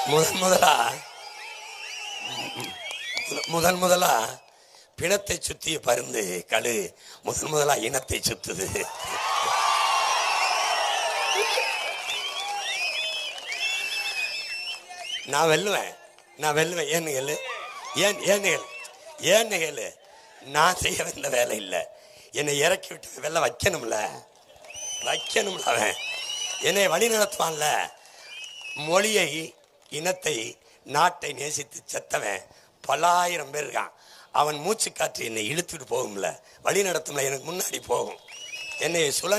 முதலா பிணத்தை சுத்திய பருந்து கழு முதலா இனத்தை சுத்துது. நான் வெல்லுவேன். ஏன்னு கேளு, ஏன்னு கேளு. நான் செய்ய வேண்டிய வேலை இல்லை. என்னை இறக்கி விட்டு வெல்ல வைக்கணும்ல. அவன் என்னை வழி நடத்துவான்ல. மொழியை, இனத்தை, நாட்டை நேசித்து செத்தவன் பல்லாயிரம் பேர் இருக்கான். அவன் மூச்சு காற்று என்னை இழுத்துட்டு போகும்ல, வழி நடத்தும்ல, எனக்கு முன்னாடி போகும். என்னை